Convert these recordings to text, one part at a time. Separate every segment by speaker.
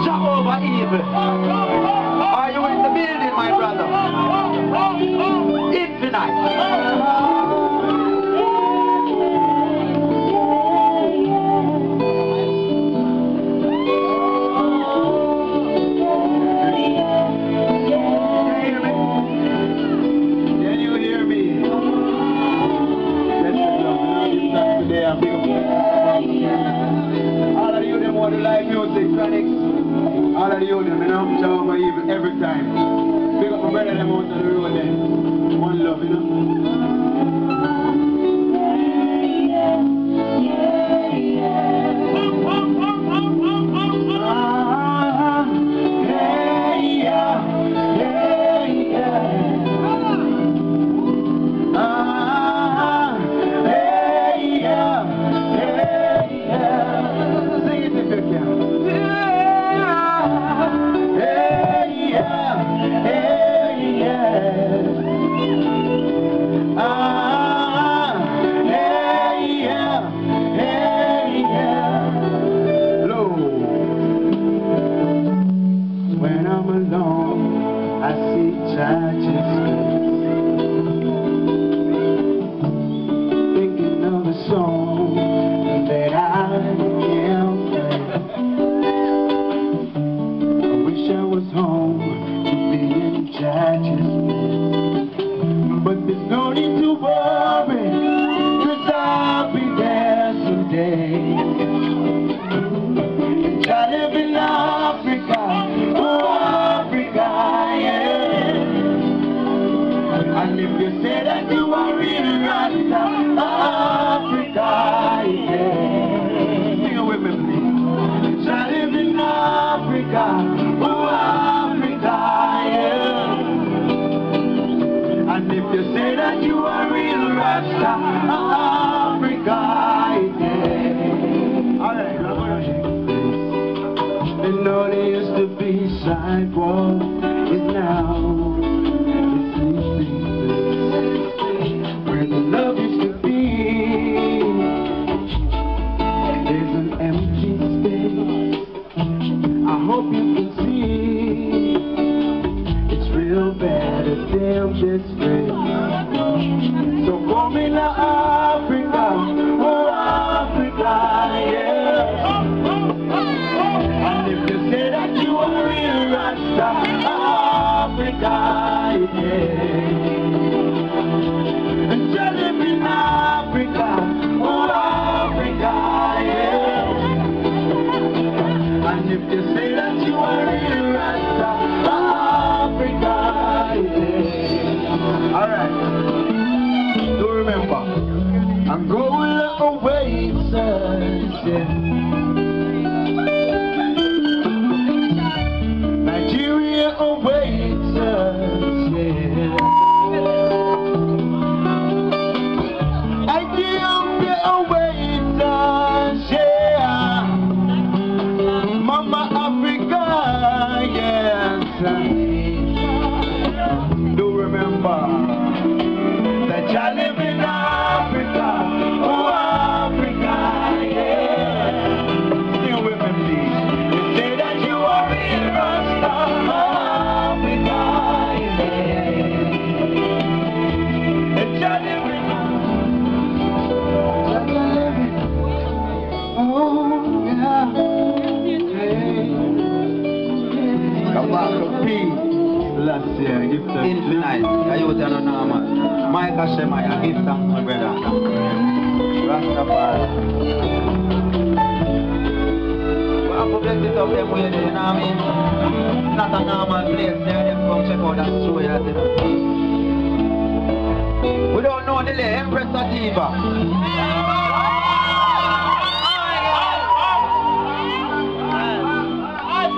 Speaker 1: Jehovah evil. Are you in the building, my brother? Infinite. All of you them want to like music, Chronic. All of you them, you know, Jehovah evil every time. Big up my brother them out on the road there. One love, you know.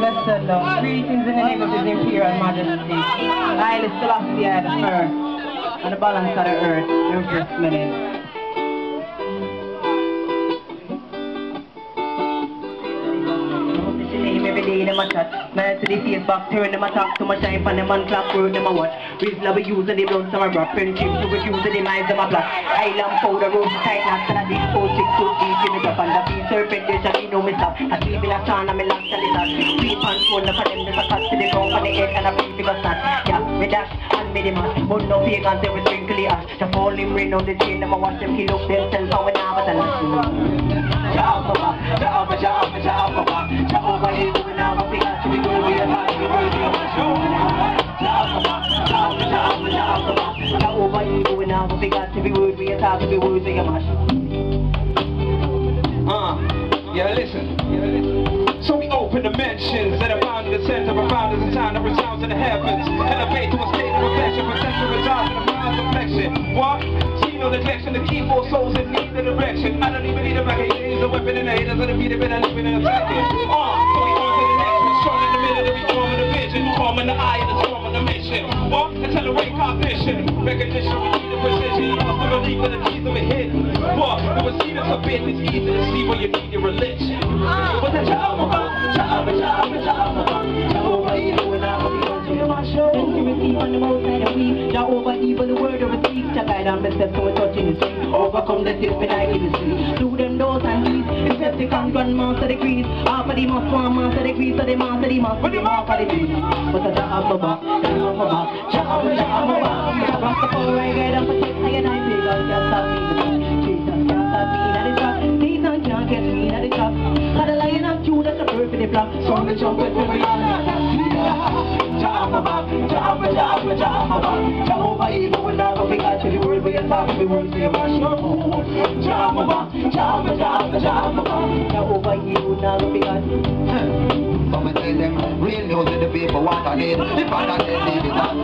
Speaker 2: Blessed Lord, greetings in the name of His Imperial Majesty. I, the Celestia, the first, and the balance of the earth, every minute. Them a chat, man to the face back, turn them attack, too much time for them and clap, word them a watch. Reasonable use and they blood some a rap, friendship to refuse and they minds them a plot. Island powder, road tight, not and a deep, 4 6 2 deep, give it up and the beat serpent, they shall be no me stop. I see the last time I'm in last little. Three pants full of them, there's a cut to the ground on the head and a free figure stand. Yeah, me dash and me the man. But no pagans, they will sprinkle the ash. The falling rain on the chain, never watch them kill up themselves. And when I was a last Jehovah, Jehovah, Jehovah, Jehovah, Jehovah, you will now be got to be good with your heart, you will be a Jehovah, Jehovah, Jehovah, Jehovah, Jehovah, you will now be got to be good with your heart, to be good with your mash.
Speaker 3: Yeah, listen. So we open the mentions that are found in the center, but found in the time that resounds in the heavens. Elevate to a state of reflection, potential resides in a mind's reflection. What? See no neglection, the key for souls in need of direction. I don't even need a record, it is a weapon in the haters of the beat, but I live in a second. So we on to the next one, strong in the middle, we form in the vision, form in the eye, and the storm in the mission. What? Accelerate cognition, recognition, we need the precision. Lost the belief that the keys of it hidden. What? We will see the forbidden, it's easy to see where you need your religion. What's that Jehovah, Jehovah, Jehovah, Jehovah, evil, and I will be going to my show. And you receive on the most side of we, Jehovah, evil, the word of a speech, to guide on the steps, so we're touching the street. Overcome the sins when I give the street. Do them doors and keys, Decepticons, grandmaster degrees. Half of the must, one master degrees, so they master the must, but the mark of the trees. What's that Jehovah, Jehovah, Jehovah, Jehovah, Rastafari, I get up for six, I get 9 figures, just stop me. Jesus, can't stop me, that is right. Satan can't catch me, that is right. Got a lion of Judah, that's a perfect block. So I'm the trumpet to me. Jehovah, Jehovah, Jehovah, Jehovah, Jehovah, evil will never be got to the world where you talk to the world, so you must know. Jehovah, Jehovah, Jehovah, Jehovah, Jehovah, evil will never be got to.
Speaker 4: Some say them real news to the people what I need. If I don't leave it up,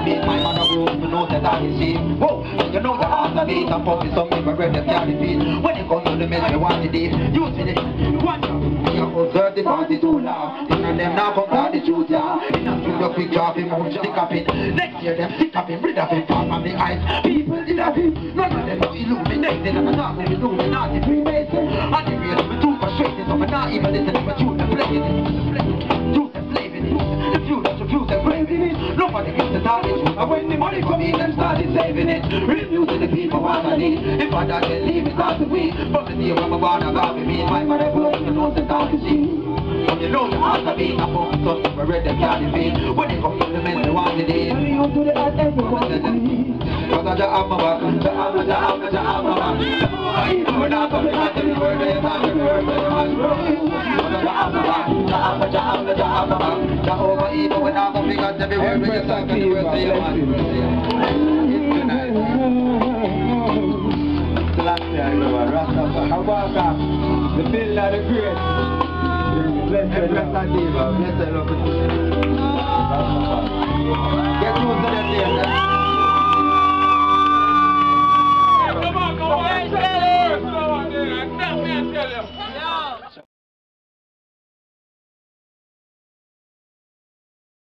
Speaker 4: my mother grew to know that I is she. Whoa, you know the heart of it, I'm pumping some people bread that carry feet. When it comes to the mess, you want it deep. Use me this, one job. You observe the party too loud. In them now come down the truth, yeah. In a studio quick drop him, stick up in. Next year them stick up in, breathe up in, pop on the eyes. People did up in. None of them are illuminated. I'm not them illuminated, Freemason. And the real, I'm too frustrated, so I'm not even listening, but you them playing it. Truth and slaving it. The future, and braving it. Nobody gets the target. And when the money come in, them started saving it. Refusing the people what I need. If I don't leave it out the week. From the day when I'm born, I got me. My mother goes, you know the dark is she. When you know the heart of me, I'm focused on the red and carry feet. When they come to the men, they want it in. When you to the earth, everyone is in. Because I just have my back. The hammer, the hammer, the hammer, the hammer. We're not coming out to the word, they're not the word, they're not the word. The hammer, the hammer, the hammer, the hammer. The over evil, we're not coming out to the word, we're just talking the word, they're not the word.
Speaker 1: The last day I remember, Kabaka, the builder of the great. Bless that diva, bless that love. Get close to them there.
Speaker 3: Come on, go on, tell him. Tell me, tell him.